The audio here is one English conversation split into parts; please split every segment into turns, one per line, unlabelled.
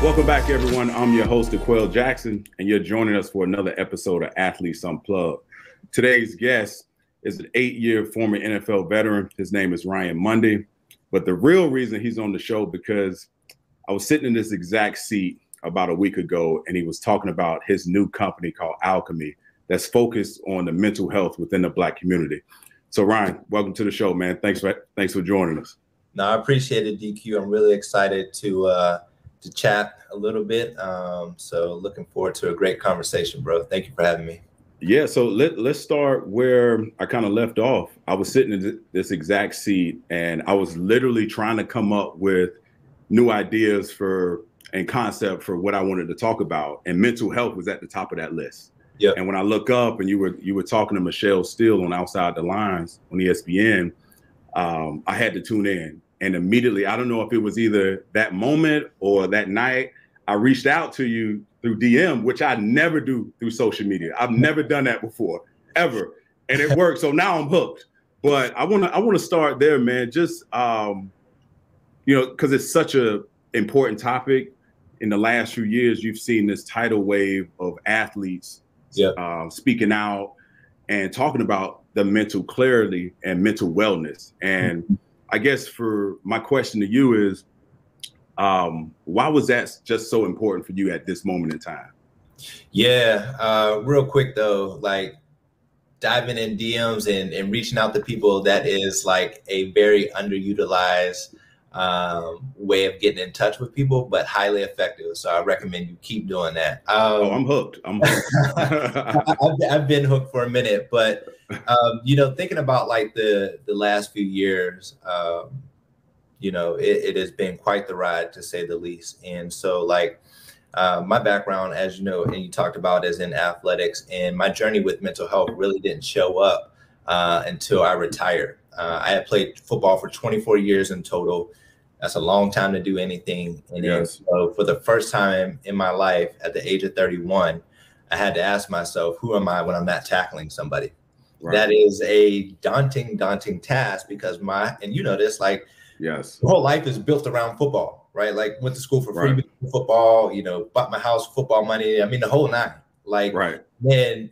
Welcome back, everyone. I'm your host, Aquel Jackson, and you're joining us for another episode of Athletes Unplugged. Today's guest is an 8-year former NFL veteran. His name is Ryan Mundy. But the real reason he's on the show because I was sitting in this exact seat about a week ago, and he was talking about his new company called Alkeme that's focused on the mental health within the Black community. So, Ryan, welcome to the show, man. Thanks for joining us.
No, I appreciate it, DQ. I'm really excited to chat a little bit. So looking forward to a great conversation, bro. Thank you for having me.
Yeah, so let's start where I kind of left off. I was sitting in this exact seat, and I was literally trying to come up with new ideas and concept for what I wanted to talk about, and mental health was at the top of that list.
Yeah.
And when I look up, and you were talking to Michelle Steele on Outside the Lines on ESPN, I had to tune in. And immediately, I don't know if it was either that moment or that night, I reached out to you through DM, which I never do through social media. I've never done that before, ever. And it worked. So now I'm hooked. But I want to start there, man. Just, because it's such a important topic. In the last few years, you've seen this tidal wave of athletes speaking out and talking about the mental clarity and mental wellness. And I guess for my question to you is, why was that just so important for you at this moment in time?
Yeah, real quick though, like diving in DMs and reaching out to people, that is like a very underutilized way of getting in touch with people, but highly effective. So I recommend you keep doing that.
I'm hooked.
I've been hooked for a minute, but thinking about like the last few years, it has been quite the ride, to say the least. And so like my background, as you know, and you talked about, is in athletics, and my journey with mental health really didn't show up until I retired. I had played football for 24 years in total. That's a long time to do anything. And then, so for the first time in my life, at the age of 31, I had to ask myself, who am I when I'm not tackling somebody? Right. That is a daunting task, because the whole life is built around football, right? Like went to school for free football, bought my house, football money. I mean, the whole nine. Like, then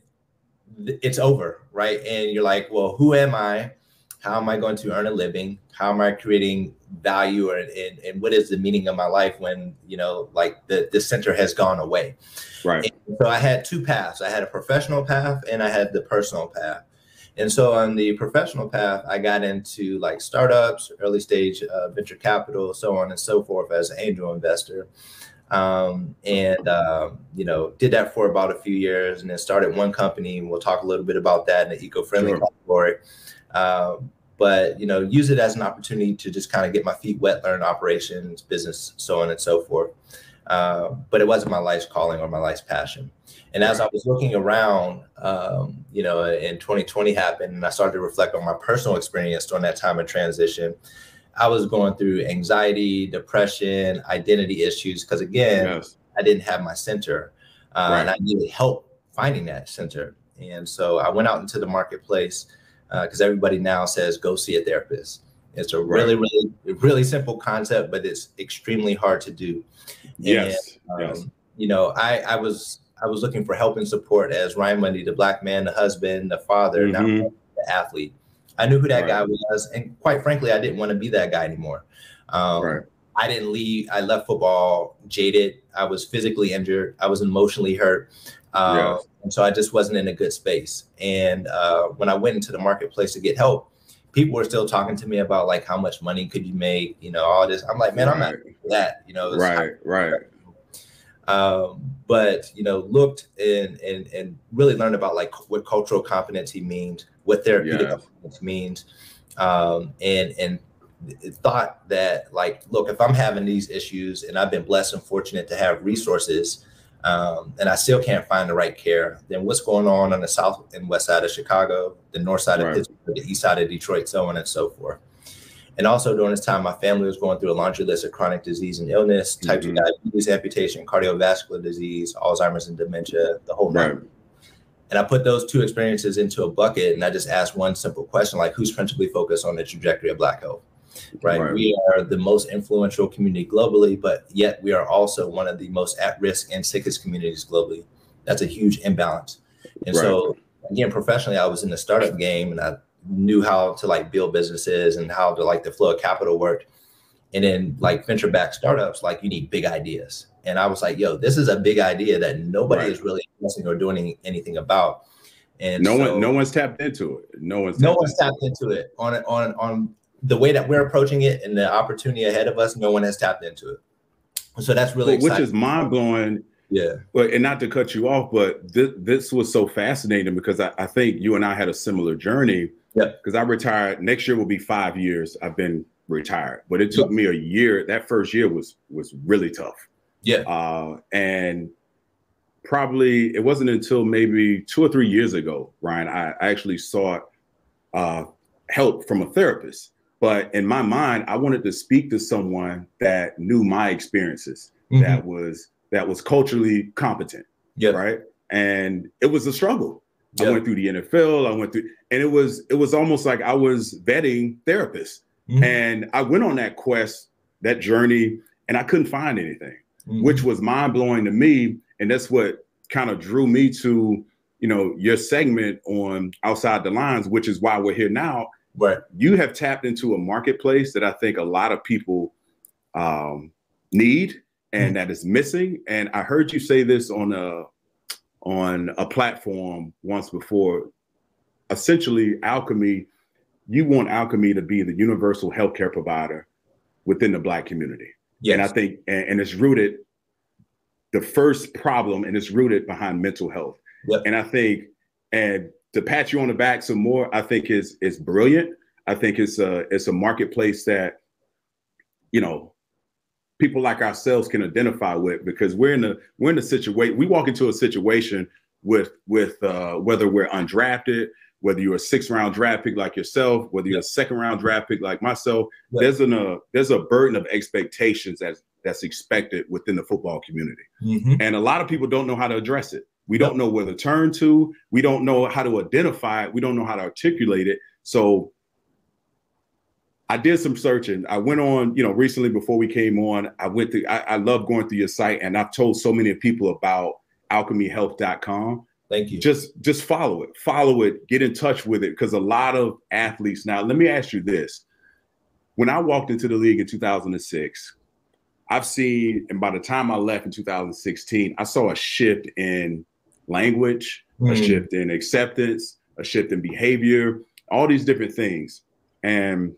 it's over, right? And you're like, well, who am I? How am I going to earn a living? How am I creating value, and what is the meaning of my life when, the center has gone away?
Right.
And so I had two paths. I had a professional path and I had the personal path. And so on the professional path, I got into like startups, early stage venture capital, so on and so forth, as an angel investor. Did that for about a few years, and then started one company. And we'll talk a little bit about that in the eco-friendly category. But use it as an opportunity to just kind of get my feet wet, learn operations, business, so on and so forth. But it wasn't my life's calling or my life's passion. And as I was looking around, and 2020 happened, and I started to reflect on my personal experience during that time of transition. I was going through anxiety, depression, identity issues, because again, I didn't have my center, and I needed help finding that center. And so I went out into the marketplace, because everybody now says, go see a therapist. It's a really simple concept, but it's extremely hard to do. I was looking for help and support as Ryan Mundy, the Black man, the husband, the father, not the athlete. I knew who that guy was. And quite frankly, I didn't want to be that guy anymore. I didn't leave. I left football jaded. I was physically injured. I was emotionally hurt. And so I just wasn't in a good space. And when I went into the marketplace to get help, people were still talking to me about like, how much money could you make? All this. I'm like, man, I'm not doing that. But looked and really learned about like what cultural competency means, what therapeutic competence means, and thought that like, look, if I'm having these issues and I've been blessed and fortunate to have resources, and I still can't find the right care, then what's going on the south and west side of Chicago, the north side of Pittsburgh, the east side of Detroit, so on and so forth. And also during this time, my family was going through a laundry list of chronic disease and illness, type 2 diabetes, amputation, cardiovascular disease, Alzheimer's and dementia, the whole nine. And I put those two experiences into a bucket, and I just asked one simple question, like, who's principally focused on the trajectory of Black health? right? We are the most influential community globally, but yet we are also one of the most at-risk and sickest communities globally. That's a huge imbalance. And so again, professionally, I was in the startup game, and I knew how to like build businesses and how to like the flow of capital worked. And then like venture-backed startups, like you need big ideas. And I was like, yo, this is a big idea that nobody is really investing or doing anything about. And
no one's tapped into it. No one's tapped into it
on the way that we're approaching it and the opportunity ahead of us. No one has tapped into it. So that's really exciting.
Which is mind blowing.
Yeah.
But and not to cut you off, but this was so fascinating because I think you and I had a similar journey.
Yeah.
Because I retired. Next year will be 5 years. I've been retired, but it took me a year. That first year was really tough.
Yeah.
And probably it wasn't until maybe 2 or 3 years ago, Ryan, I actually sought help from a therapist. But in my mind, I wanted to speak to someone that knew my experiences, that was culturally competent.
Yeah.
Right. And it was a struggle. I went through the NFL. And it was almost like I was vetting therapists. And I went on that quest, that journey, and I couldn't find anything, which was mind blowing to me. And that's what kind of drew me to, your segment on Outside the Lines, which is why we're here now.
Right.
You have tapped into a marketplace that I think a lot of people need and that is missing. And I heard you say this on a platform once before. Essentially, Alkeme, you want Alkeme to be the universal healthcare provider within the Black community.
Yes.
And I think, and it's rooted, the first problem, and it's rooted behind mental health.
Yep.
And I think, and to pat you on the back some more, I think is brilliant. I think it's a marketplace that, people like ourselves can identify with, because we're in the situation, we walk into a situation with whether we're undrafted, whether you're a 6th round draft pick like yourself, whether you're a 2nd round draft pick like myself, there's a burden of expectations that's expected within the football community. And a lot of people don't know how to address it. We don't know where to turn to. We don't know how to identify it. We don't know how to articulate it. So I did some searching. I went on, recently before we came on, I love going through your site, and I've told so many people about alkemehealth.com.
Thank you.
Just follow it, get in touch with it. Because a lot of athletes now, let me ask you this. When I walked into the league in 2006, I've seen, and by the time I left in 2016, I saw a shift in language, a shift in acceptance, a shift in behavior, all these different things. And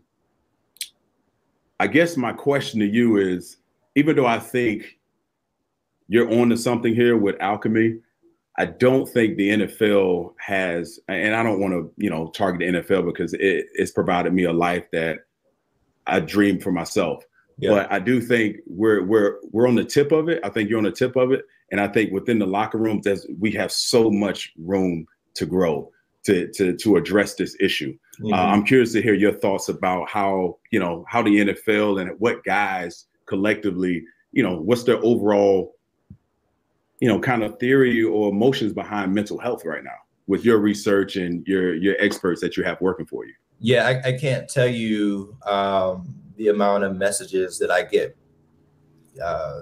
I guess my question to you is, even though I think you're on to something here with Alkeme, I don't think the NFL has, and I don't want to, target the NFL because it's provided me a life that I dreamed for myself. Yeah. But I do think we're on the tip of it. I think you're on the tip of it. And I think within the locker rooms, we have so much room to grow to address this issue. I'm curious to hear your thoughts about how the NFL and what guys collectively, what's their overall, kind of theory or emotions behind mental health right now with your research and your experts that you have working for you.
Yeah, I can't tell you the amount of messages that I get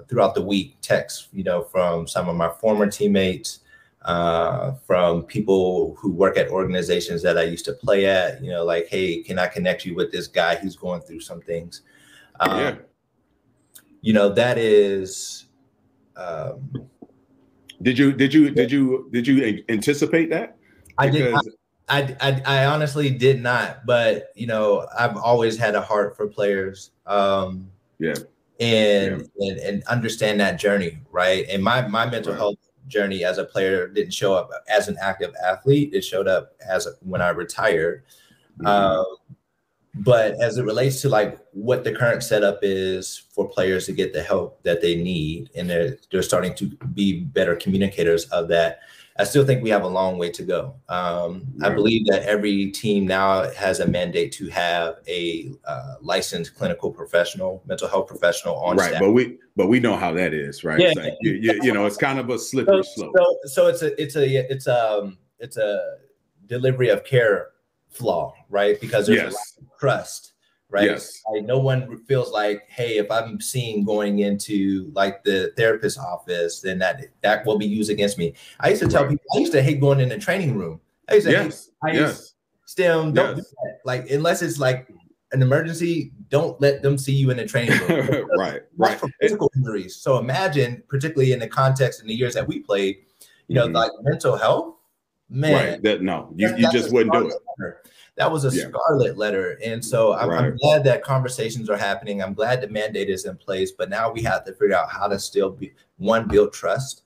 throughout the week, texts, from some of my former teammates, from people who work at organizations that I used to play at, like, hey, can I connect you with this guy who's going through some things? That is.
Did you anticipate that?
I did. I honestly did not, but I've always had a heart for players. And understand that journey, right? And my mental health journey as a player didn't show up as an active athlete. It showed up when I retired. But as it relates to like what the current setup is for players to get the help that they need, and they're starting to be better communicators of that, I still think we have a long way to go. I believe that every team now has a mandate to have a licensed clinical professional, mental health professional on staff.
But we know how that is, right?
Yeah.
It's like, it's kind of a slippery slope.
So it's a delivery of care flaw, right? Because there's a lack of trust right?
Yes.
Like no one feels like, hey, if I'm seen going into like the therapist's office, then that will be used against me. I used to tell people, I used to hate going in the training room. I used to hate STEM, don't do that. Like, unless it's like an emergency, don't let them see you in the training room.
Right.
For physical injuries. So imagine, particularly in the context in the years that we played, you know, like mental health, man.
Right. You just wouldn't do it.
That was a scarlet letter. And so I'm glad that conversations are happening. I'm glad the mandate is in place, but now we have to figure out how to still build trust.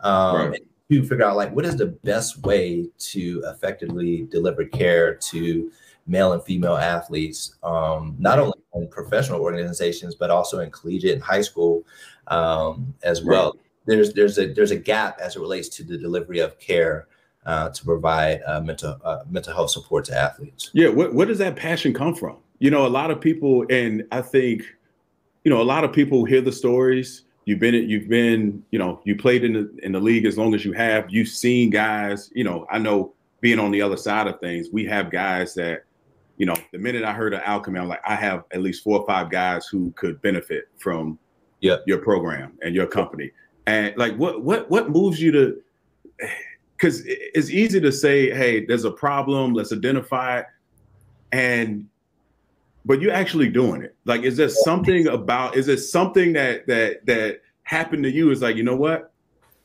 And two, figure out like, what is the best way to effectively deliver care to male and female athletes, not only in professional organizations, but also in collegiate and high school as well. There's a gap as it relates to the delivery of care to provide mental health support to athletes.
Yeah, where does that passion come from? You know, a lot of people, and I think, you know, a lot of people hear the stories. You've been, you know, you played in the league as long as you have. You've seen guys, you know, I know being on the other side of things, we have guys that, you know, the minute I heard of Alkeme, I'm like, I have at least 4 or 5 guys who could benefit from your program and your company. And like, what moves you to? Because it's easy to say, hey, there's a problem, let's identify it, but you're actually doing it. Like, is there something that happened to you? Is like, you know what?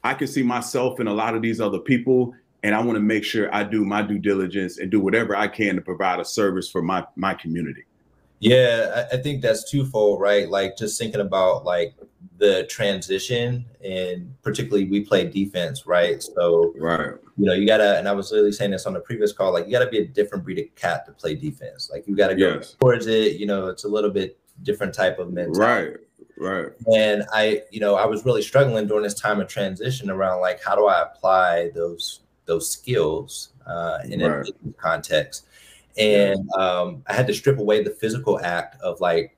I can see myself in a lot of these other people, and I want to make sure I do my due diligence and do whatever I can to provide a service for my community.
Yeah, I think that's twofold, right? Like just thinking about like the transition, and particularly we play defense, right? So, you know, you gotta, and I was literally saying this on the previous call, like you gotta be a different breed of cat to play defense. Like you gotta go towards it, you know, it's a little bit different type of mentality.
Right.
And I was really struggling during this time of transition around like, how do I apply those skills in a business context? And I had to strip away the physical act of like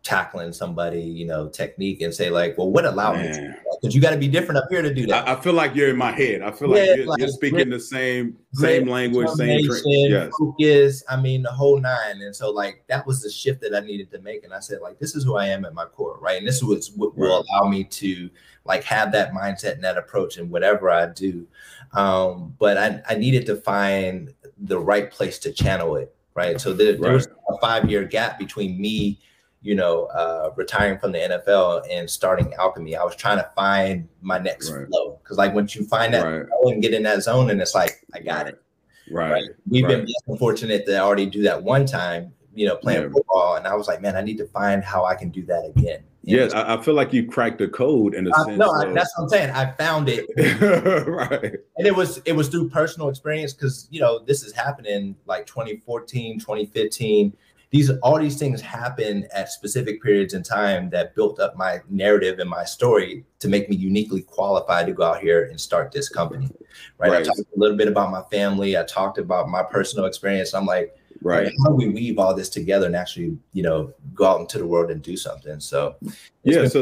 tackling somebody, you know, technique, and say like, well, what allowed me to do that? Because you got to be different up here to do that.
I feel like you're in my head. I feel like you're speaking the same language, same
focus. I mean, the whole nine. And so like that was the shift that I needed to make. And I said like, this is who I am at my core, right? And this is what will allow me to like have that mindset and that approach in whatever I do. But I needed to find the right place to channel it, right? So there was a 5-year gap between me, you know, retiring from the NFL and starting Alkeme. I was trying to find my next flow, because like once you find that flow and get in that zone, and it's like, I got it. We've been fortunate to already do that one time, you know, playing football, and I was like, man, I need to find how I can do that again.
Yes, I feel like you cracked the code in a sense.
No, that's what I'm saying. I found it. And it was through personal experience, because, you know, this is happening like 2014, 2015. All these things happen at specific periods in time that built up my narrative and my story to make me uniquely qualified to go out here and start this company. I talked a little bit about my family. I talked about my personal experience. I'm like, how do we weave all this together and actually, you know, go out into the world and do something? So
that's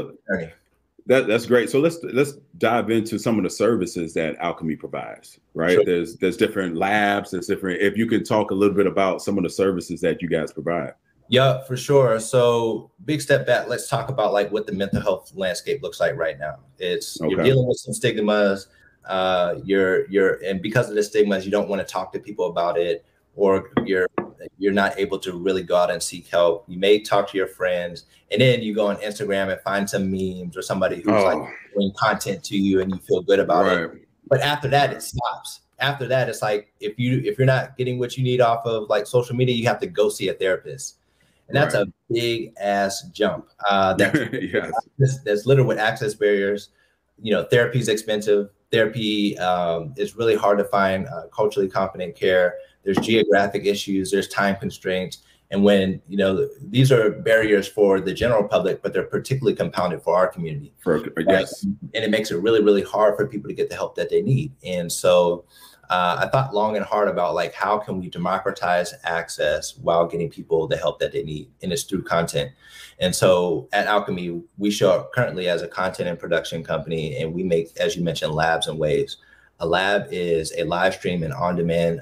great. So let's dive into some of the services that Alkeme provides. There's different labs. There's different. If you could talk a little bit about some of the services that you guys provide.
Yeah, for sure. So big step back. Let's talk about like what the mental health landscape looks like right now. You're dealing with some stigmas. And because of the stigmas, you don't want to talk to people about it, or you're not able to really go out and seek help. You may talk to your friends, and then you go on Instagram and find some memes or somebody who's like doing content to you, and you feel good about it. But after that, it stops. After that, it's like, if you're not getting what you need off of like social media, you have to go see a therapist. And that's a big ass jump. That's littered with access barriers. You know, therapy is expensive. Therapy is really hard to find culturally competent care. There's geographic issues, there's time constraints. And when, you know, these are barriers for the general public, but they're particularly compounded for our community. And it makes it really, really hard for people to get the help that they need. And so I thought long and hard about like, how can we democratize access while getting people the help that they need? And it's through content. And so at Alkeme, we show up currently as a content and production company, and we make, as you mentioned, labs and waves. A lab is a live stream and on-demand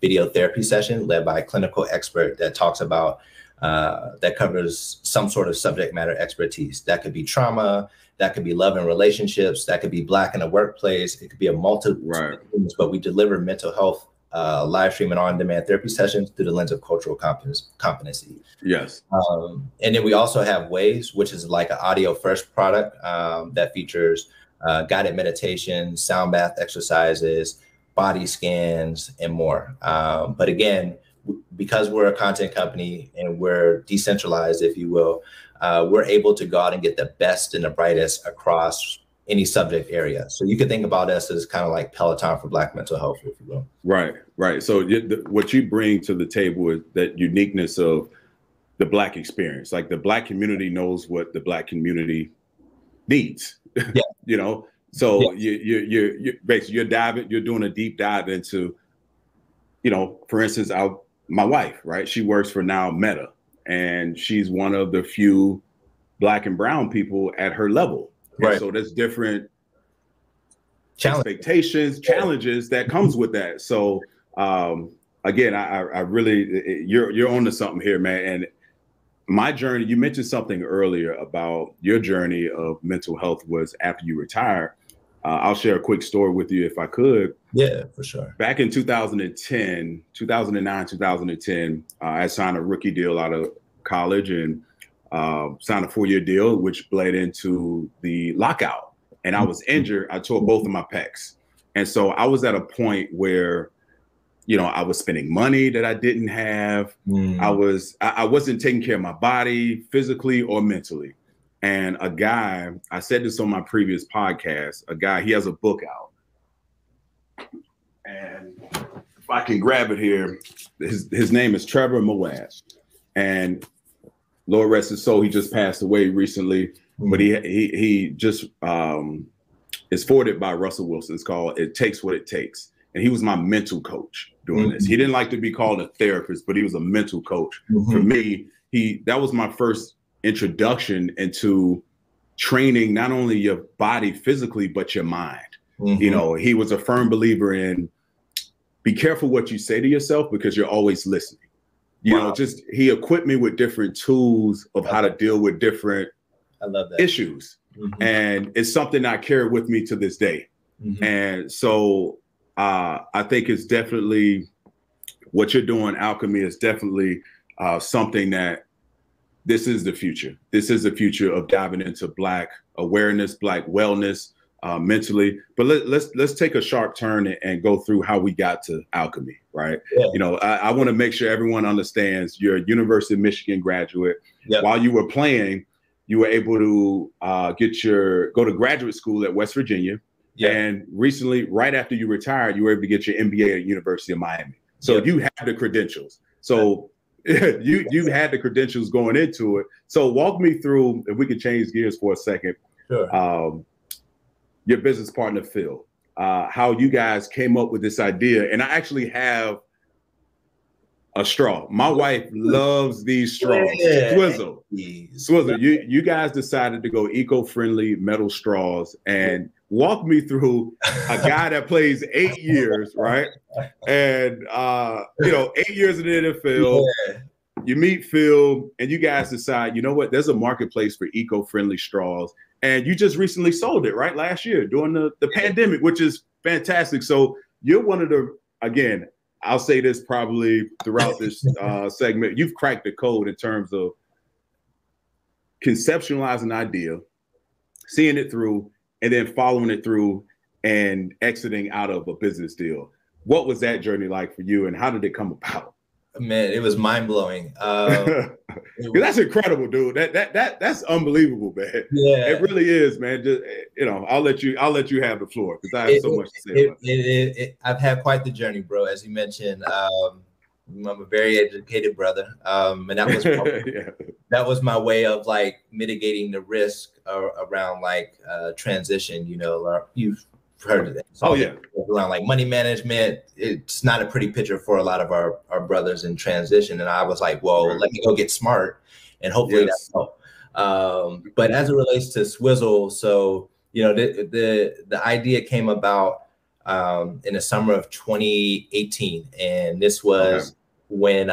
video therapy session led by a clinical expert that talks about that covers some sort of subject matter expertise. That could be trauma, that could be love and relationships, that could be Black in the workplace. It could be a multitude of things, but we deliver mental health live stream and on-demand therapy sessions through the lens of cultural competency.
Yes.
And then we also have Waves, which is like an audio first product that features guided meditation, sound bath exercises, body scans, and more. But again, because we're a content company and we're decentralized, if you will, we're able to go out and get the best and the brightest across any subject area. So you could think about us as kind of like Peloton for Black mental health, if you will.
Right, right. So what you bring to the table is that uniqueness of the Black experience. Like the Black community knows what the Black community needs.
Yeah.
You know, so you're basically you're doing a deep dive into, you know, for instance, my wife, right? She works for now Meta, and she's one of the few Black and brown people at her level. Right. So there's different expectations, challenges that comes with that. So again, I really, you're onto something here, man. And my journey, you mentioned something earlier about your journey of mental health was after you retired. I'll share a quick story with you if I could.
Yeah, for sure.
Back in 2009, 2010, I signed a rookie deal out of college and signed a 4-year deal, which bled into the lockout. And I was injured. I tore both of my pecs. And so I was at a point where, you know, I was spending money that I didn't have. I wasn't taking care of my body physically or mentally. And a guy, I said this on my previous podcast, a guy, he has a book out. And if I can grab it here, his name is Trevor Moaz. And Lord rest his soul, he just passed away recently, but he just is forwarded by Russell Wilson. It's called It Takes What It Takes. And he was my mental coach doing this. He didn't like to be called a therapist, but he was a mental coach. For me, that was my first introduction into training not only your body physically, but your mind. You know, he was a firm believer in be careful what you say to yourself because you're always listening. You know, just he equipped me with different tools of how to deal with different issues. And it's something I carry with me to this day. And so I think it's definitely what you're doing, Alkeme, is definitely something that this is the future. This is the future of diving into Black awareness, Black wellness, mentally. But let's take a sharp turn and go through how we got to Alkeme, right? You know, I want to make sure everyone understands you're a University of Michigan graduate. While you were playing, you were able to go to graduate school at West Virginia. And recently, right after you retired, you were able to get your MBA at University of Miami. So you have the credentials. So you had the credentials going into it. So walk me through, if we could change gears for a second, your business partner, Phil, how you guys came up with this idea. And I actually have a straw. My wife loves these straws. SWZLE. You guys decided to go eco-friendly metal straws, and walk me through a guy that plays 8 years, right? And you know, 8 years in the NFL. You meet Phil, and you guys decide, you know what? There's a marketplace for eco-friendly straws, and you just recently sold it, right? Last year during the pandemic, which is fantastic. So you're one of the, again, I'll say this probably throughout this segment, you've cracked the code in terms of conceptualizing an idea, seeing it through, and then following it through and exiting out of a business deal. What was that journey like for you, and how did it come about?
Man, it was mind blowing.
That's incredible, dude. That's unbelievable, man. Yeah, it really is, man. Just, you know, I'll let you have the floor because I have so much to say about it.
I've had quite the journey, bro. As you mentioned, I'm a very educated brother, and that was that was my way of like mitigating the risk around like transition. You know, you've heard it. Around like money management. It's not a pretty picture for a lot of our brothers in transition. And I was like, well, let me go get smart and hopefully that'll help. But as it relates to SWZLE, so, you know, the idea came about in the summer of 2018. And this was when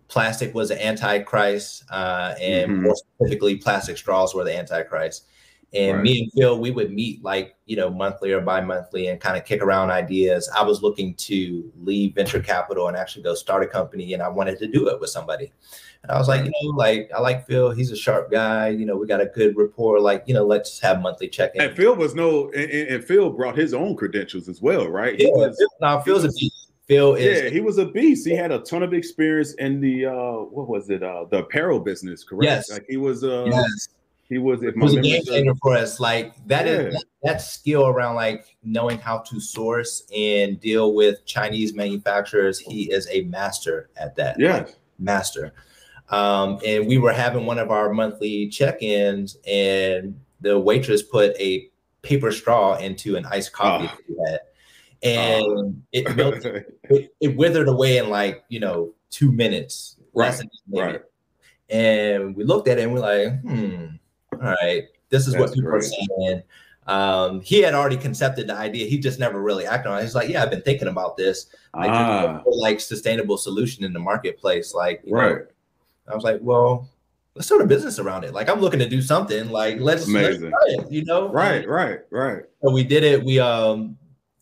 plastic was the antichrist, and more specifically, plastic straws were the antichrist. And me and Phil, we would meet like, monthly or bi-monthly and kind of kick around ideas. I was looking to leave venture capital and actually go start a company, and I wanted to do it with somebody. And I was like, I like Phil. He's a sharp guy. We got a good rapport. Like, let's have monthly check-ins.
And Phil was and Phil brought his own credentials as well, right?
Phil's a beast. Phil is.
Yeah, he was a beast. He had a ton of experience in the the apparel business, correct?
Yes.
Like he was.
Yes.
He was.
It was a game changer for us. Like that skill around like knowing how to source and deal with Chinese manufacturers. He is a master at that.
Yeah,
like, master. And we were having one of our monthly check-ins, and the waitress put a paper straw into an iced coffee that we had, and it melted, it withered away in like 2 minutes.
Right.
And we looked at it and we're like, all right, this is what people are saying. He had already concepted the idea. He just never really acted on it. He's like, yeah, I've been thinking about this. Like sustainable solution in the marketplace. Like, I was like, well, let's start a business around it. Like, I'm looking to do something. Like, let's try it,
Right.
So we did it. We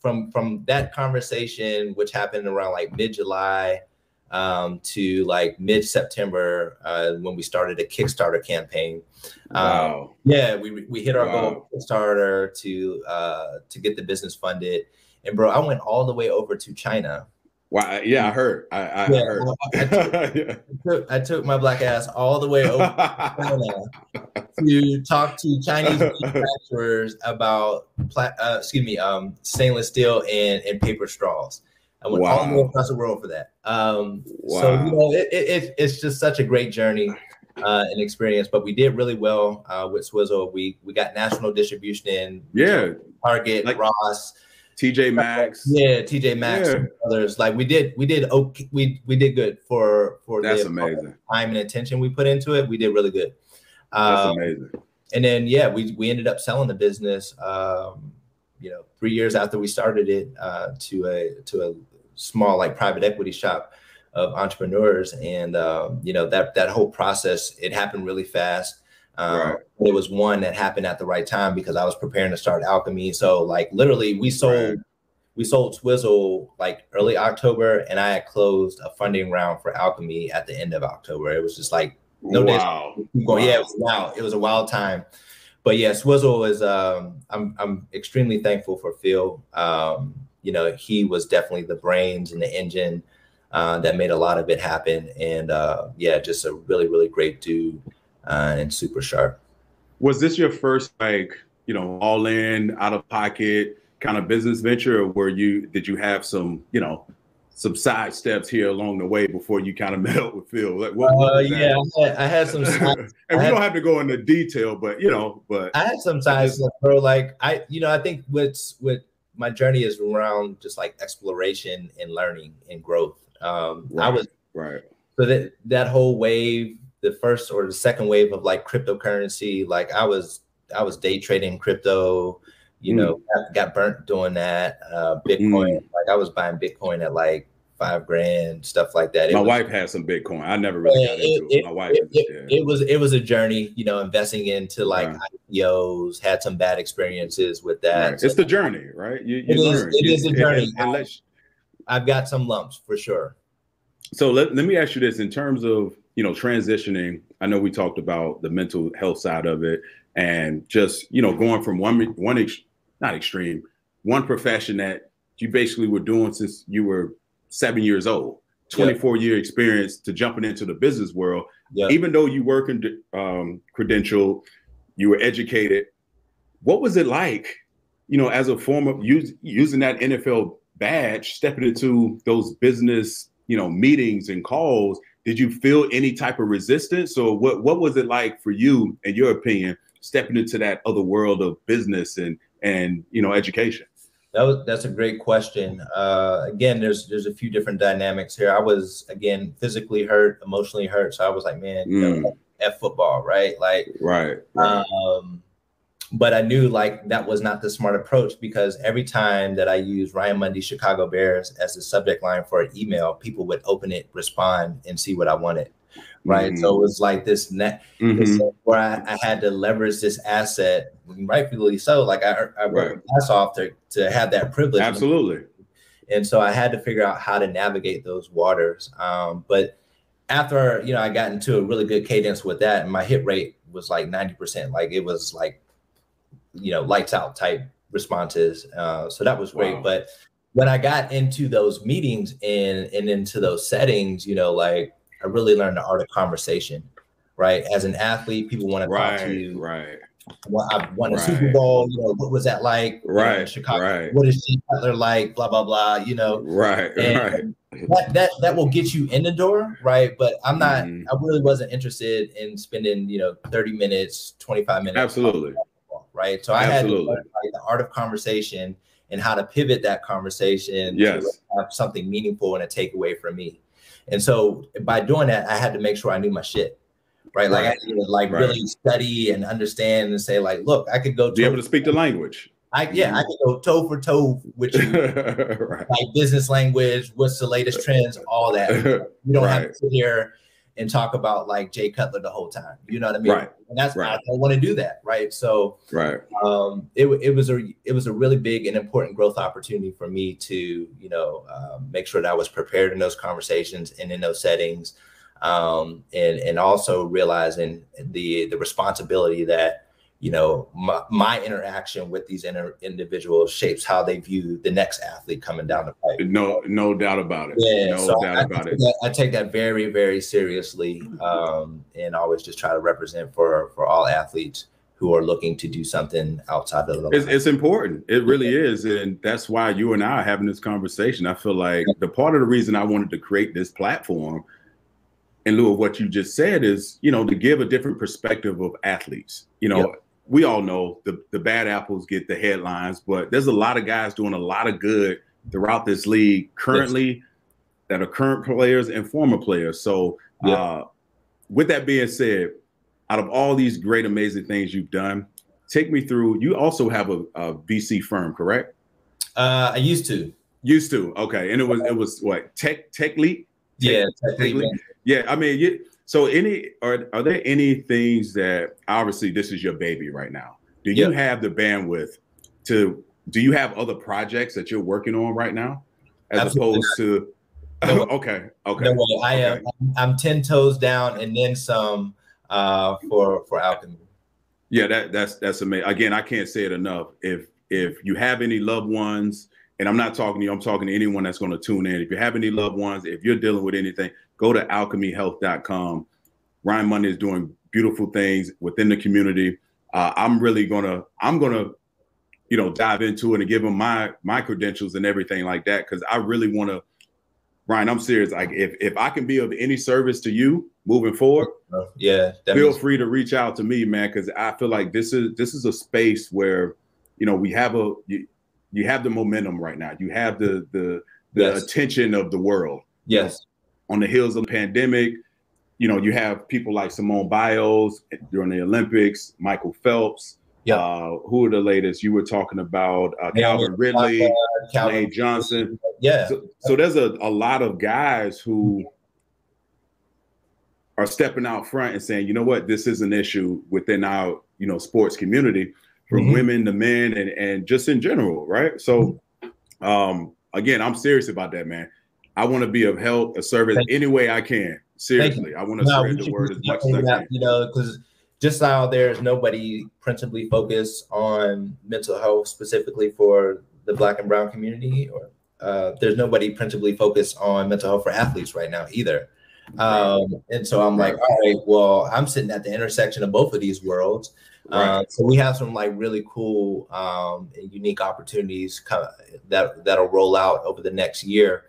from that conversation, which happened around like mid-July to like mid-September, when we started a Kickstarter campaign. We hit our goal Kickstarter to get the business funded. And bro, I went all the way over to China.
Wow. Yeah, I heard. I heard.
I took my black ass all the way over to China to talk to Chinese manufacturers about stainless steel and paper straws. I went all the way across the world for that. So it's just such a great journey and experience. But we did really well with SWZLE. We got national distribution in Target, like Ross,
TJ Maxx.
TJ Maxx and others. Like we did okay. We did good for
that's
the
amazing
time and attention we put into it. We did really good.
That's amazing.
And then we ended up selling the business 3 years after we started it to a small like private equity shop of entrepreneurs. And that whole process, it happened really fast. It was one that happened at the right time because I was preparing to start Alkeme. So like literally we sold SWZLE like early October, and I had closed a funding round for Alkeme at the end of October. It was just like days. Yeah, it was a wild time. But yeah, SWZLE is I'm extremely thankful for Phil. He was definitely the brains and the engine that made a lot of it happen. And just a really, really great dude. And super sharp.
Was this your first all in, out of pocket kind of business venture, or did you have some side steps here along the way before you kind of met up with Phil? Like,
I had some sides.
And we don't have to go into detail, but
I had some sides, bro. Like I think what my journey is around just like exploration and learning and growth. I was so that whole wave, the first or the second wave of like cryptocurrency, like I was day trading crypto, got burnt doing that. Bitcoin, like I was buying Bitcoin at like $5,000, stuff like that.
My wife had some Bitcoin. I never really got into it. My wife
it was a journey, investing into like IPOs, had some bad experiences with that.
Right. So, it's the journey, right?
It is a journey. I've got some lumps for sure.
So let me ask you this in terms of, transitioning. I know we talked about the mental health side of it and just, going from one profession that you basically were doing since you were 7 years old, 24-year experience to jumping into the business world. Even though you work in credentialed, you were educated. What was it like, as a form of using that NFL badge, stepping into those business, meetings and calls? Did you feel any type of resistance, or what was it like for you, in your opinion, stepping into that other world of business and education?
That's a great question. Again, there's a few different dynamics here. I was, again, physically hurt, emotionally hurt. So I was like, man, F football, right? Like,
right.
But I knew like that was not the smart approach, because every time that I used Ryan Mundy, Chicago Bears as the subject line for an email, people would open it, respond, and see what I wanted. Right.
Mm-hmm.
So it was like this net where I had to leverage this asset, rightfully so. Like I worked my ass off to have that privilege.
Absolutely.
And so I had to figure out how to navigate those waters. But after, I got into a really good cadence with that, and my hit rate was like 90%. Like it was like, lights out type responses. So that was great. Wow. But when I got into those meetings and into those settings, like I really learned the art of conversation, right? As an athlete, people want to talk to you.
Right.
I won a Super Bowl, what was that like?
In
Chicago. What is Jay Cutler like? Blah, blah, blah, And that will get you in the door, right? But I'm not, I really wasn't interested in spending, 30 minutes, 25 minutes.
Absolutely.
Right. So I had to learn like the art of conversation and how to pivot that conversation to have something meaningful and a takeaway from me. And so by doing that, I had to make sure I knew my shit. Right. Like I had to really study and understand and say, like, look, I could go
be able to speak the language.
I could go toe for toe with you. Like business language, what's the latest trends, all that. You don't have to sit here and talk about like Jay Cutler the whole time. You know what I mean?
Right.
And that's I don't want to do that. Right. So it was a really big and important growth opportunity for me to, make sure that I was prepared in those conversations and in those settings. And also realizing the responsibility that, my interaction with these individuals shapes how they view the next athlete coming down the pipe.
No doubt about it.
Yeah, I take that very, very seriously, and always just try to represent for all athletes who are looking to do something outside of the line.
It's important. It really is. And that's why you and I are having this conversation. I feel like the part of the reason I wanted to create this platform, in lieu of what you just said, is, to give a different perspective of athletes. We all know the bad apples get the headlines, but there's a lot of guys doing a lot of good throughout this league currently that are current players and former players. So with that being said, out of all these great, amazing things you've done, take me through. You also have a VC firm, correct?
I used to.
Okay. And it was what? Tech Leap?
Yeah. Tech Leap.
Yeah. I mean, so are there any things that, obviously this is your baby right now. Do you have the bandwidth do you have other projects that you're working on right now? As Absolutely opposed to, okay. No
way. I'm 10 toes down and then some for Alkeme.
Yeah, that's amazing. Again, I can't say it enough. If you have any loved ones, and I'm not talking to you, I'm talking to anyone that's going to tune in. If you have any loved ones, if you're dealing with anything, go to alkemehealth.com. Ryan Mundy is doing beautiful things within the community. I'm gonna dive into it and give them my credentials and everything like that, because I really want to. Ryan, I'm serious. Like if I can be of any service to you moving forward, feel free to reach out to me, man, because I feel like this is a space where we have you have the momentum right now. You have the attention of the world.
Yes.
On the heels of the pandemic, you have people like Simone Biles during the Olympics, Michael Phelps. Who are the latest? You were talking about Calvin Ridley, Lane Johnson.
Yeah.
So there's a lot of guys who are stepping out front and saying, you know what, this is an issue within our, sports community, from women to men and just in general, right? So again, I'm serious about that, man. I want to be of help, a service any way I can. Seriously, I want to spread the word as much as I can.
Because just now there's nobody principally focused on mental health specifically for the Black and brown community, or there's nobody principally focused on mental health for athletes right now either. And so I'm like, all right, well, I'm sitting at the intersection of both of these worlds. So we have some like really cool and unique opportunities that'll roll out over the next year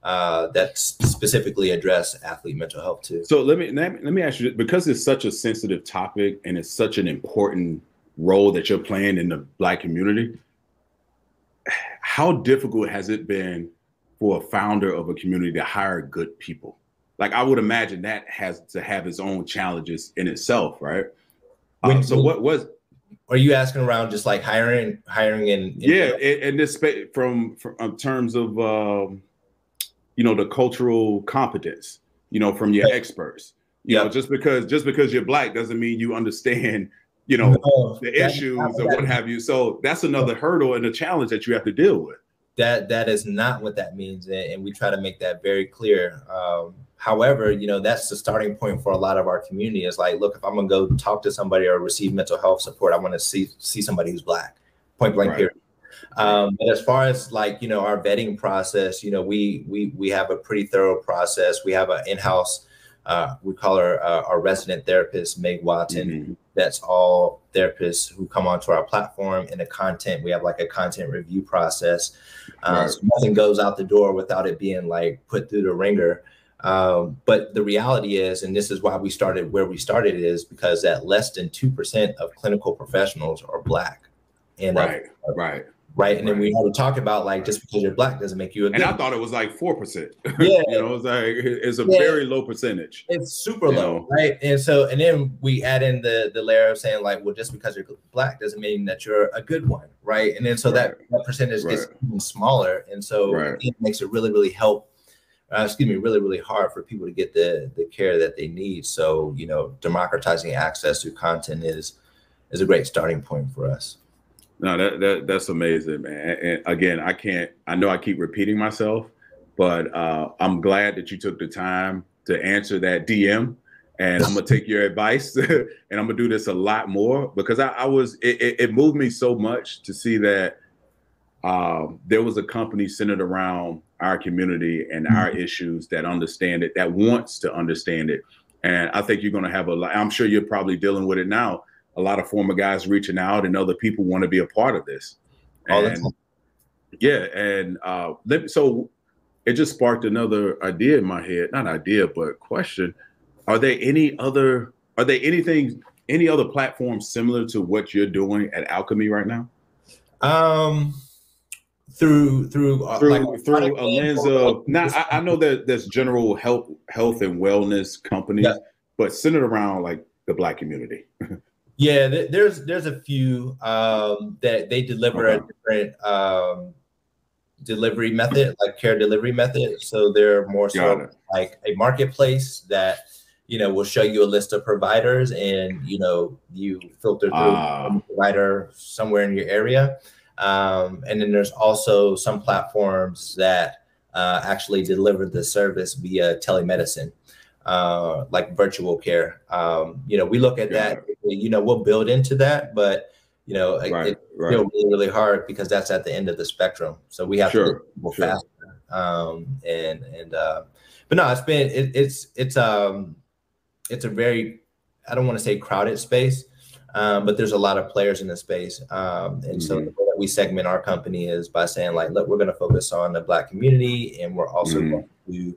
that specifically address athlete mental health too.
So let me ask you, because it's such a sensitive topic and it's such an important role that you're playing in the Black community, how difficult has it been for a founder of a community to hire good people? Like, I would imagine that has to have its own challenges in itself, right? So what was?
Are you asking around just like hiring in
Yeah, and this from in terms of the cultural competence, from your experts. Just because you're Black doesn't mean you understand, the issues or what have you. So that's another hurdle and a challenge that you have to deal with.
That is not what that means, and we try to make that very clear. However, that's the starting point for a lot of our community. Is like, look, if I'm gonna go talk to somebody or receive mental health support, I want to see somebody who's Black, point blank, period. But as far as like, our vetting process, we have a pretty thorough process. We have an in-house, we call her our resident therapist, Meg Watson. That's all therapists who come onto our platform, and the content, we have like a content review process. So nothing goes out the door without it being like put through the ringer. But the reality is, and this is why we started where we started, is because that less than 2% of clinical professionals are Black. And right. And then we already talked about like, just because you're Black doesn't make you a good.
And I thought it was like 4%.
Yeah.
It's like, it's a very low percentage.
It's super low, right? And then we add in the layer of saying like, well, just because you're Black doesn't mean that you're a good one, right? And then so that percentage gets even smaller. And so it makes it really, really really hard for people to get the care that they need. So, democratizing access to content is a great starting point for us.
No, that's amazing, man. And again, I know I keep repeating myself, but I'm glad that you took the time to answer that DM, and I'm gonna take your advice and I'm gonna do this a lot more, because it moved me so much to see that there was a company centered around our community and our issues that understand it, that wants to understand it. And I think you're gonna have I'm sure you're probably dealing with it now. A lot of former guys reaching out, and other people want to be a part of this. And so it just sparked another idea in my head, not idea, but question. Are there any other platforms similar to what you're doing at Alkeme right now?
Through
a lens of, now I know that there's general health and wellness companies, but centered around like the Black community.
Yeah, there's a few that they deliver a different delivery method, like care delivery method. So they're more so like a marketplace that, will show you a list of providers, and you filter through a provider somewhere in your area. And then there's also some platforms that actually deliver the service via telemedicine. Like virtual care. We look at that, we'll build into that, but it's still really, really hard, because that's at the end of the spectrum. So we have to go faster. But no, it's a very, I don't want to say crowded space, but there's a lot of players in the space. And so the way that we segment our company is by saying like, look, we're going to focus on the Black community, and we're also going to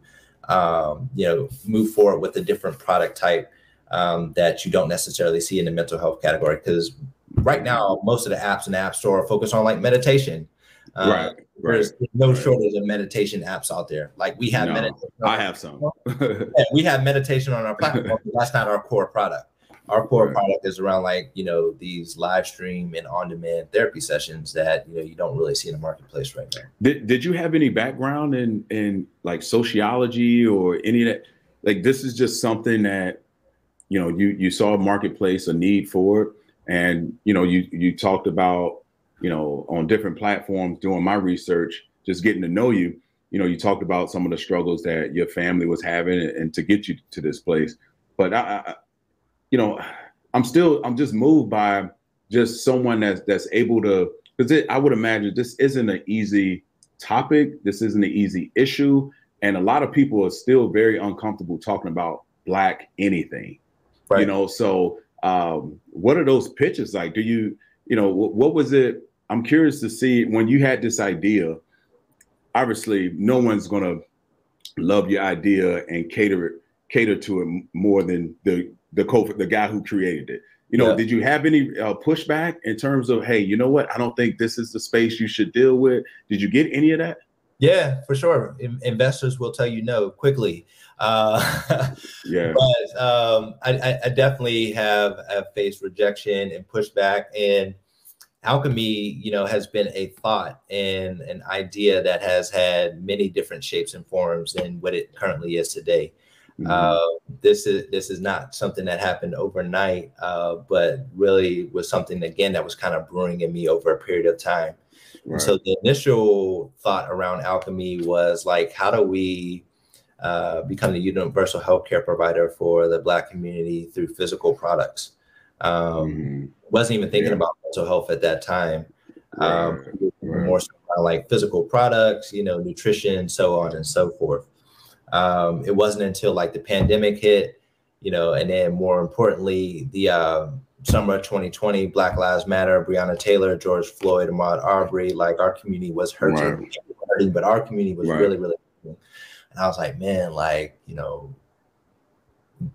move forward with a different product type that you don't necessarily see in the mental health category. Because right now, most of the apps in the App Store are focused on like meditation. There's no shortage of meditation apps out there. Like we have meditation.
I have some.
We have meditation on our platform, but that's not our core product. Our core product is around like, these live stream and on-demand therapy sessions that, you don't really see in the marketplace right now.
Did you have any background in like sociology or any of that? Like, this is just something that, you saw a marketplace, a need for it. And, you talked about, on different platforms doing my research, just getting to know you, you talked about some of the struggles that your family was having and to get you to this place. But I'm just moved by just someone that's able to, because I would imagine this isn't an easy topic. This isn't an easy issue. And a lot of people are still very uncomfortable talking about Black anything, so what are those pitches like? Do what was it? I'm curious to see, when you had this idea, obviously no one's going to love your idea and cater to it more than the guy who created it. Did you have any pushback in terms of, hey, you know what? I don't think this is the space you should deal with. Did you get any of that?
Yeah, for sure. Investors will tell you no quickly.
Yeah.
But I definitely have faced rejection and pushback, and Alkeme, has been a thought and an idea that has had many different shapes and forms than what it currently is today. This is not something that happened overnight, but really was something, again, that was kind of brewing in me over a period of time. Right. And so the initial thought around Alkeme was like, how do we become the universal healthcare provider for the Black community through physical products? Wasn't even thinking about mental health at that time. More so like physical products, nutrition, so on and so forth. It wasn't until like the pandemic hit, and then more importantly, the summer of 2020, Black Lives Matter, Breonna Taylor, George Floyd, Ahmaud Arbery, like our community was hurting, but our community was really, really hurting. And I was like, man, like,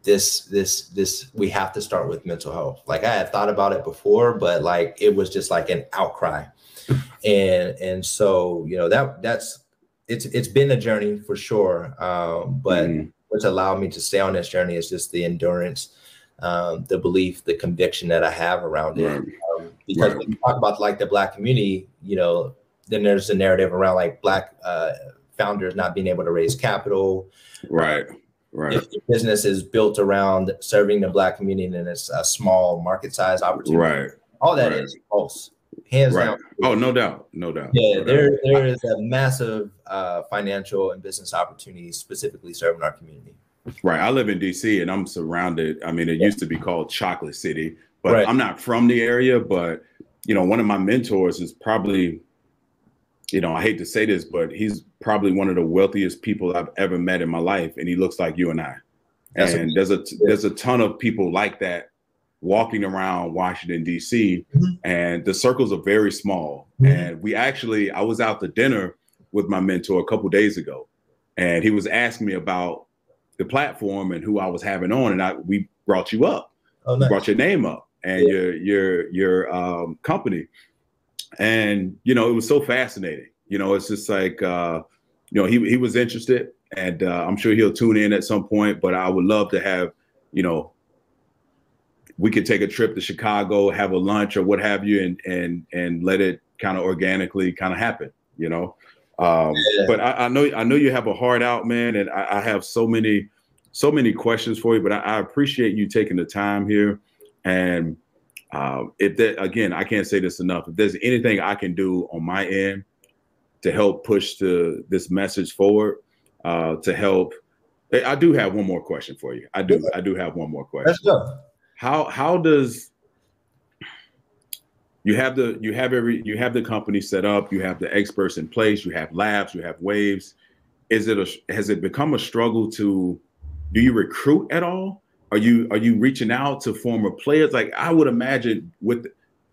this, we have to start with mental health. Like I had thought about it before, but like, it was just like an outcry. And so, it's been a journey for sure. But what's allowed me to stay on this journey is just the endurance, the belief, the conviction that I have around it. Because when you talk about like the Black community, then there's a narrative around like Black founders not being able to raise capital. If the business is built around serving the Black community and it's a small market size opportunity, all that is false. Hands down.
Oh, no doubt.
Yeah, there is a massive financial and business opportunity specifically serving our community.
Right. I live in DC and I'm surrounded. I mean, it used to be called Chocolate City, but I'm not from the area. But, one of my mentors is probably, I hate to say this, but he's probably one of the wealthiest people I've ever met in my life. And he looks like you and I. And there's a ton of people like that walking around Washington, D.C., and the circles are very small. And I was out to dinner with my mentor a couple of days ago, and he was asking me about the platform and who I was having on, and we brought you up. Oh, nice. Brought your name up and your company. And, it was so fascinating. It's just like, he was interested, and I'm sure he'll tune in at some point, but I would love to have, we could take a trip to Chicago, have a lunch or what have you, and let it kind of organically kind of happen, But I know you have a heart out, man, and I have so many questions for you. But I appreciate you taking the time here. And again, I can't say this enough. If there's anything I can do on my end to help push this message forward, to help, I do have one more question for you. I do have one more question.
Let's go.
How does you have the company set up, you have the experts in place, you have labs, you have waves. Has it become a struggle do you recruit at all? Are you reaching out to former players? Like I would imagine with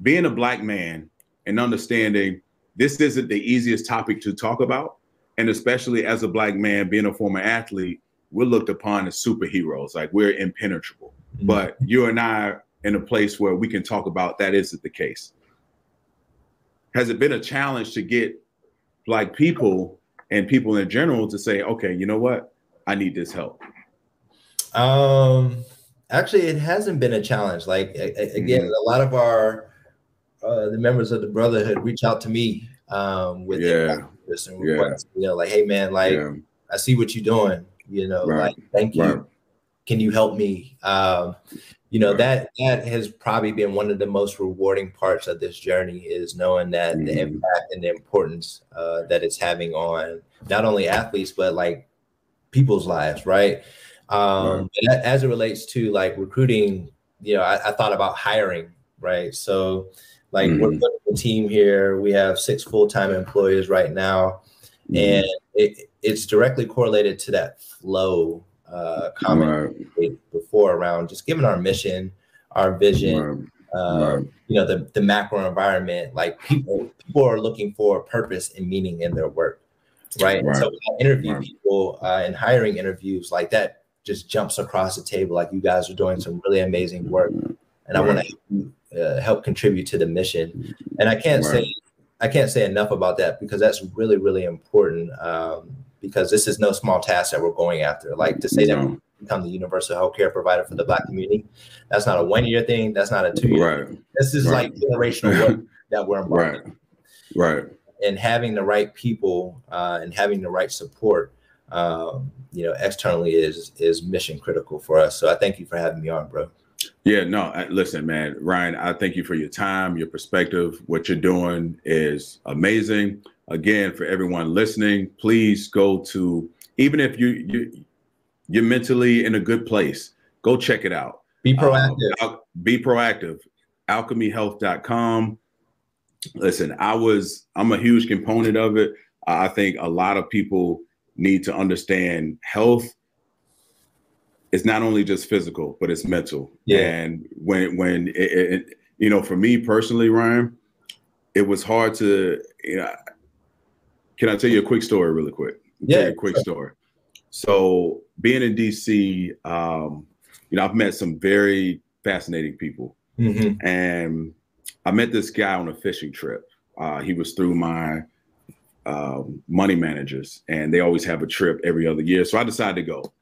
being a Black man and understanding this isn't the easiest topic to talk about. And especially as a Black man, being a former athlete, we're looked upon as superheroes, like we're impenetrable. But you and I are in a place where we can talk about that isn't the case. Has it been a challenge to get Black people and people in general to say, okay, you know what? I need this help.
Actually, it hasn't been a challenge. Like again, a lot of the members of the Brotherhood reach out to me with this and requests, like, hey man, like I see what you're doing, like thank you. Can you help me? That has probably been one of the most rewarding parts of this journey is knowing that the impact and the importance that it's having on not only athletes, but like people's lives. Right. And as it relates to like recruiting, I thought about hiring. Right. So like we're putting a team here. We have 6 full-time employees right now. And it's directly correlated to that flow comment before around just given our mission, our vision, the macro environment, like people are looking for purpose and meaning in their work. Right. And so when I interview people in hiring interviews, like that just jumps across the table. Like you guys are doing some really amazing work. And I want to help contribute to the mission. And I can't say enough about that because that's really, really important. because this is no small task that we're going after. Like, to say that we become the universal healthcare provider for the Black community, that's not a 1-year thing. That's not a 2-year thing. This is like generational work that we're embarking.
Right.
And having the right people and having the right support, externally is mission critical for us. So I thank you for having me on, bro.
Yeah, no, listen, man, Ryan, I thank you for your time, your perspective. What you're doing is amazing. Again, for everyone listening, please go to, even if you're mentally in a good place, go check it out.
Be proactive.
Be proactive. AlkemeHealth.com. Listen, I'm a huge component of it. I think a lot of people need to understand health is not only just physical, but it's mental. Yeah. And when for me personally, Ryan, it was hard to, can I tell you a quick story really quick?
Yeah.
Quick story. So being in DC, I've met some very fascinating people. Mm-hmm. And I met this guy on a fishing trip. He was through my money managers, and they always have a trip every other year. So I decided to go.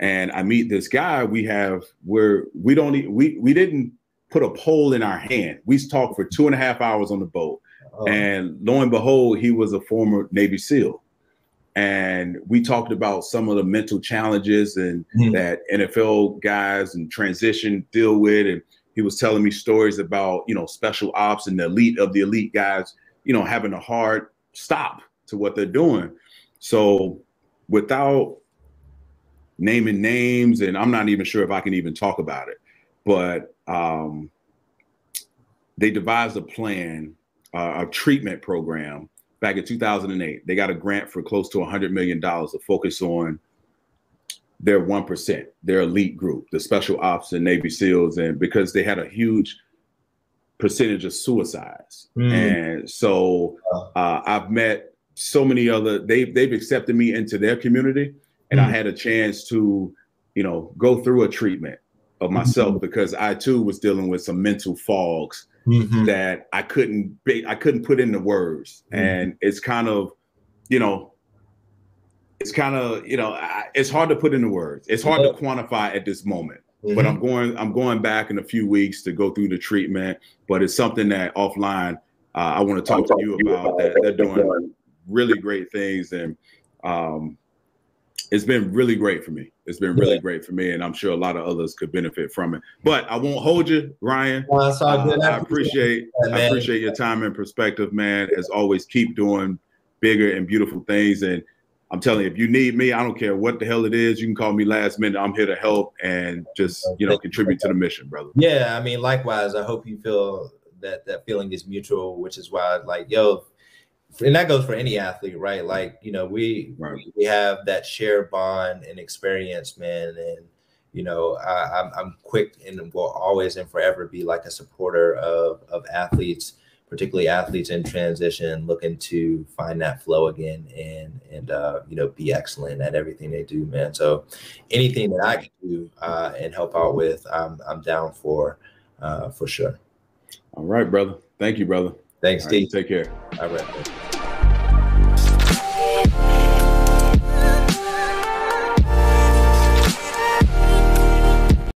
And I meet this guy. We didn't put a pole in our hand. We talked for 2.5 hours on the boat. Oh. And lo and behold, he was a former Navy SEAL. And we talked about some of the mental challenges and that NFL guys and transition deal with. And he was telling me stories about, special ops and the elite guys, having a hard stop to what they're doing. So without naming names, and I'm not even sure if I can even talk about it, but they devised a plan, a treatment program back in 2008. They got a grant for close to $100 million to focus on their 1%, their elite group, the special ops and Navy SEALs, and because they had a huge percentage of suicides. And so I've met so many other, they've accepted me into their community. And I had a chance to, go through a treatment of myself because I too was dealing with some mental fogs that I couldn't put into words. And it's kind of, it's hard to put into words. It's hard to quantify at this moment. But I'm going back in a few weeks to go through the treatment. But it's something that offline I want to talk to you about. That they're doing really great things, and it's been really great for me. It's been really great for me, and I'm sure a lot of others could benefit from it. But I won't hold you, Ryan.
Well, that's all good.
I appreciate your time and perspective, man. As always, keep doing bigger and beautiful things. And I'm telling you, if you need me, I don't care what the hell it is. You can call me last minute. I'm here to help and just, contribute to the mission, brother.
Yeah, I mean, likewise. I hope you feel that feeling is mutual, which is why, and that goes for any athlete, right? We have that shared bond and experience, man. And, I'm quick and will always and forever be like a supporter of athletes, particularly athletes in transition, looking to find that flow again and be excellent at everything they do, man. So anything that I can do and help out with, I'm down for sure.
All right, brother. Thank you, brother.
Thanks, Steve.
Take care.
All right.